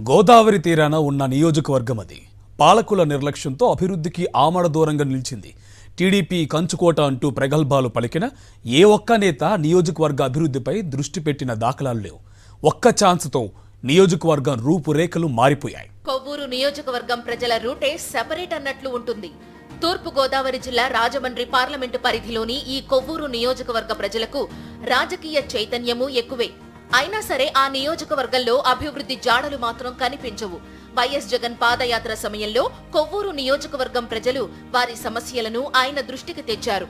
గోదావరి తీరాన ఉన్న నియోజకవర్గం అది. పాలకుల నిర్లక్ష్యంతో అభివృద్ధికి ఆమడ దూరంగా నిలిచింది. టీడీపీ కంచుకోట అంటూ ప్రగల్భాలు పలికిన ఏ ఒక్క నేత నియోజకవర్గ అభివృద్ధిపై దృష్టి పెట్టిన దాఖలాలు లేవు. ఒక్క ఛాన్స్తో నియోజకవర్గం రూపురేఖలు మారిపోయాయి. కొవ్వూరు నియోజకవర్గం ప్రజల రూటే సెపరేట్ అన్నట్లు ఉంటుంది. తూర్పు గోదావరి జిల్లా రాజమండ్రి పార్లమెంటు పరిధిలోని ఈ కొవ్వూరు నియోజకవర్గ ప్రజలకు రాజకీయ చైతన్యము ఎక్కువే. అయినా సరే ఆ నియోజకవర్గంలో అభివృద్ధి జాడలు మాత్రం కనిపించవు. వైఎస్ జగన్ పాదయాత్ర సమయంలో కొవ్వూరు నియోజకవర్గం ప్రజలు వారి సమస్యలను ఆయన దృష్టికి తెచ్చారు.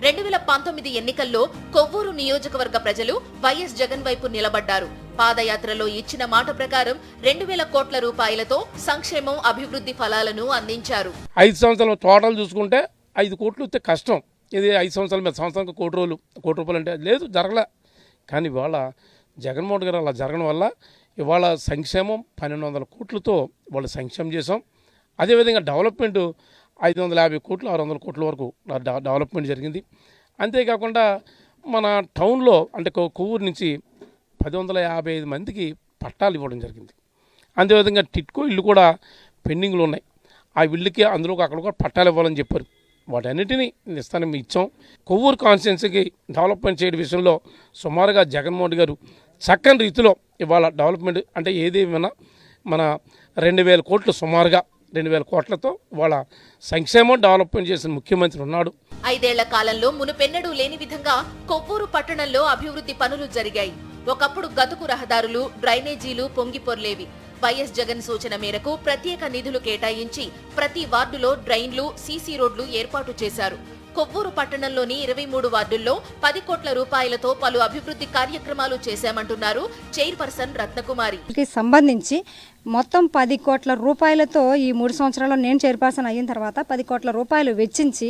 2019 ఎన్నికల్లో కొవ్వూరు నియోజకవర్గ ప్రజలు వైఎస్ జగన్ వైపు నిలబడ్డారు. పాదయాత్రలో ఇచ్చిన మాట ప్రకారం 2000 కోట్ల రూపాయలతో సంక్షేమం, అభివృద్ధి ఫలాలను అందించారు. 5 సంవత్సరాలు టోటల్ చూసుకుంటే 5 కోట్లు వస్తే కష్టం. ఇది 5 సంవత్సరాల మీద సంవత్సరానికి కోటి రూపాయలు అంటే లేదు, జరగలే. కానీ ఇవాళ జగన్మోహన్ గారు అలా జరగడం వల్ల ఇవాళ సంక్షేమం 1200 కోట్లతో వాళ్ళు సంక్షేమం చేసాం. అదేవిధంగా డెవలప్మెంట్ 550 కోట్లు 600 కోట్ల వరకు డెవలప్మెంట్ జరిగింది. అంతేకాకుండా మన టౌన్లో అంటే కొవ్వూరు నుంచి 1055 మందికి పట్టాలు ఇవ్వడం జరిగింది. అంతేవిధంగా టిట్కో ఇల్లు కూడా పెండింగ్లు ఉన్నాయి. ఆ ఇళ్ళకి అందులో అక్కడ కూడా పట్టాలు ఇవ్వాలని చెప్పారు. వాటన్నిటినీ ఇస్తానని ఇచ్చాం. కొవ్వూరు కాన్స్టిట్యున్సీకి డెవలప్మెంట్ చేయడం విషయంలో సుమారుగా జగన్మోహన్ గారు చక్కని రీతిలో ఇవాళ డెవలప్మెంట్ అంటే ఏదేమైనా మన 2000 కోట్లు సుమారుగా 2000 కోట్లతో ఇవాళ సంక్షేమం డెవలప్మెంట్ చేసిన ముఖ్యమంత్రి ఉన్నాడు. 5 ఏళ్ల కాలంలో మునుపెన్నడూ లేని విధంగా కొవ్వూరు పట్టణంలో అభివృద్ధి పనులు జరిగాయి. ఒకప్పుడు గతుకు రహదారులు, డ్రైనేజీలు పొంగిపొర్లేవి. వైఎస్ జగన్ సూచన మేరకు ప్రత్యేక నిధులు కేటాయించి ప్రతి వార్డులో డ్రైన్లు, సీసీ రోడ్లు ఏర్పాటు చేశారు. కొవ్వూరు పట్టణంలోని 23 వార్డుల్లో 10 కోట్ల రూపాయలతో పలు అభివృద్ధి కార్యక్రమాలు చేశామంటున్నారు చైర్పర్సన్ రత్నకుమారి. సంబంధించి మొత్తం 10 కోట్ల రూపాయలతో ఈ 3 సంవత్సరాల్లో నేను చైర్పర్సన్ అయిన తర్వాత 10 కోట్ల రూపాయలు వెచ్చించి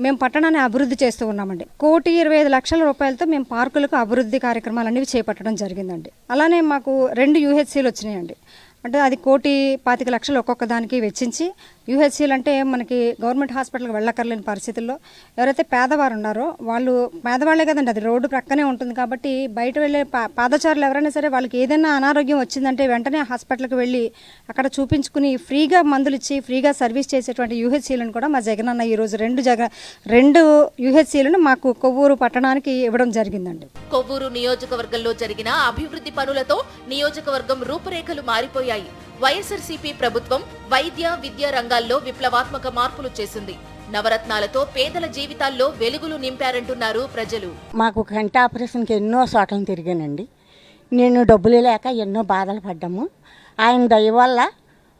మేము పట్టణాన్ని అభివృద్ధి చేస్తూ ఉన్నామండి. 1,25,00,000 రూపాయలతో మేము పార్కులకు అభివృద్ధి కార్యక్రమాలు అనేవి చేపట్టడం జరిగిందండి. అలానే మాకు 2 యూహెచ్సీలు వచ్చినాయండి. అంటే అది 1,25,00,000 ఒక్కొక్క దానికి వెచ్చించి, యూహెచ్సీలు అంటే మనకి గవర్నమెంట్ హాస్పిటల్కి వెళ్ళక్కర్లేని పరిస్థితుల్లో ఎవరైతే పేదవారు ఉన్నారో వాళ్ళు పేదవాళ్లే కదండి, అది రోడ్డు ప్రక్కనే ఉంటుంది కాబట్టి బయట వెళ్ళే పాదచారులు ఎవరైనా సరే వాళ్ళకి ఏదైనా అనారోగ్యం వచ్చిందంటే వెంటనే హాస్పిటల్కి వెళ్ళి అక్కడ చూపించుకుని ఫ్రీగా మందులు ఇచ్చి ఫ్రీగా సర్వీస్ చేసేటువంటి యూహెచ్సీలను కూడా మా జగనన్న ఈరోజు 2 యూహెచ్సీలను మాకు కొవ్వూరు పట్టణానికి ఇవ్వడం జరిగిందండి. కొవ్వూరు నియోజకవర్గంలో జరిగిన అభివృద్ధి పనులతో నియోజకవర్గం రూపురేఖలు మారిపోయాయి. వైఎస్ఆర్సీపీ ప్రభుత్వం వైద్య, విద్యా రంగాల్లో విప్లవాత్మక మార్పులు చేసింది. నవరత్నాలతో పేదల జీవితాల్లో వెలుగులు నింపారంటున్నారు ప్రజలు. మాకు కంటి ఆపరేషన్కి ఎన్నో చోట్లను తిరిగానండి. నేను డబ్బులు లేక ఎన్నో బాధలు పడ్డాము. ఆయన దయ వల్ల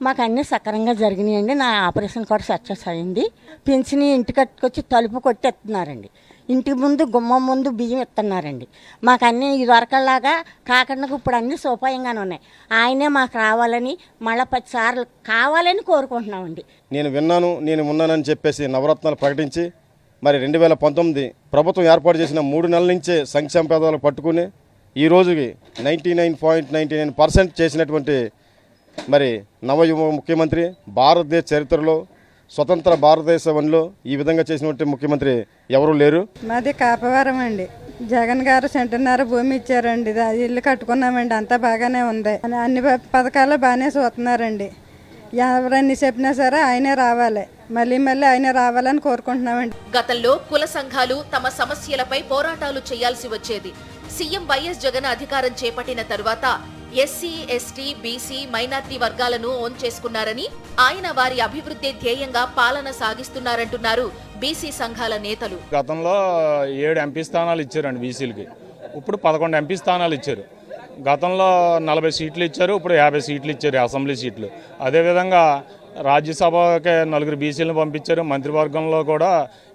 మాకు అన్నీ సక్రమంగా జరిగినాయండి. నా ఆపరేషన్ కూడా సక్సెస్ అయింది. పెన్షన్ ఇంటికి కట్టుకొచ్చి తలుపు కొట్టేస్తున్నారండి. ఇంటి ముందు గుమ్మం ముందు బియ్యం ఇస్తున్నారండి. మాకు అన్నీ ఇదివరకలాగా కాకుండా ఇప్పుడు అన్నీ సౌపాయంగానే ఉన్నాయి. ఆయనే మాకు రావాలని మళ్ళీ 10 సార్లు కావాలని కోరుకుంటున్నామండి. నేను ఉన్నానని చెప్పేసి నవరత్నాలు ప్రకటించి మరి 2019 ప్రభుత్వం ఏర్పాటు చేసిన 3 నెలల నుంచే సంక్షేమ పేదలు పట్టుకుని ఈ రోజుకి 99.99% చేసినటువంటి మరి నవయువ ముఖ్యమంత్రి భారతదేశ చరిత్రలో స్వతంత్ర భారతదేశంలో ఈ విధంగా చేసినటువంటి ముఖ్యమంత్రి ఎవరూ లేరు. మాది కాపవరం అండి. జగన్ గారు 1.5 భూమి ఇచ్చారండి. ఇల్లు కట్టుకున్నామండి. అంతా బాగానే ఉంది. అన్ని పథకాలు బాగానే చూస్తున్నారండి. ఎవరన్నీ చెప్పినా సరే ఆయనే రావాలి, మళ్ళీ ఆయనే రావాలని కోరుకుంటున్నామండి. గతంలో కుల సంఘాలు తమ సమస్యలపై పోరాటాలు చేయాల్సి వచ్చేది. సీఎం వైఎస్ జగన్ అధికారం చేపట్టిన తరువాత ఎస్సీ, ఎస్టీ, బీసీ, మైనార్టీ వర్గాలను ఓన్ చేసుకున్నారని, ఆయన వారి అభివృద్ధి ధ్యేయంగా పాలన సాగిస్తున్నారంటున్నారు బీసీ సంఘాల నేతలు. గతంలో 7 ఎంపీ స్థానాలు ఇచ్చారండి బీసీలకి. ఇప్పుడు 11 ఎంపీ స్థానాలు ఇచ్చారు. గతంలో 40 సీట్లు ఇచ్చారు, ఇప్పుడు 50 సీట్లు ఇచ్చారు అసెంబ్లీ సీట్లు. అదేవిధంగా రాజ్యసభకి 4 బీసీలను పంపించారు. మంత్రివర్గంలో కూడా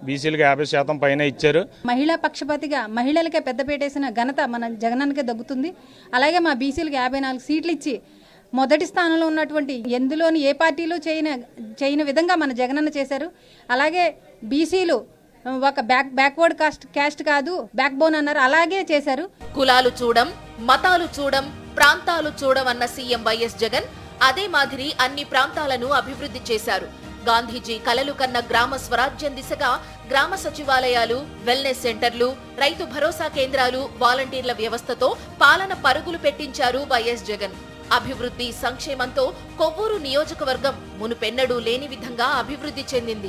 బీసీలకు 50% పైన ఇచ్చారు. మహిళా పక్షపాతిగా మహిళలకే పెద్దపేటేసిన ఘనత మన జగనన్నకే దక్కుతుంది. అలాగే మా బీసీలకు 54 సీట్లు ఇచ్చి మొదటి స్థానంలో ఉన్నటువంటి ఎందులోని ఏ పార్టీలో చేయని విధంగా మన జగనన్న చేశారు. అలాగే బీసీలు ఒక బ్యాక్వర్డ్ క్యాస్ట్ కాదు, బ్యాక్ బోన్ అన్నారు, అలాగే చేశారు. కులాలు చూడం, మతాలు చూడం, ప్రాంతాలు చూడం అన్న సీఎం వైఎస్ జగన్ అదే మాదిరి అన్ని ప్రాంతాలను అభివృద్ధి చేశారు. గాంధీజీ కలలు కన్న గ్రామ స్వరాజ్యం దిశగా గ్రామ సచివాలయాలు, వెల్నెస్ సెంటర్లు, రైతు భరోసా కేంద్రాలు, వాలంటీర్ల వ్యవస్థతో పాలన పరుగులు పెట్టించారు వైఎస్ జగన్. అభివృద్ధి సంక్షేమంతో కొవ్వూరు నియోజకవర్గం మునుపెన్నడూ లేని విధంగా అభివృద్ధి చెందింది.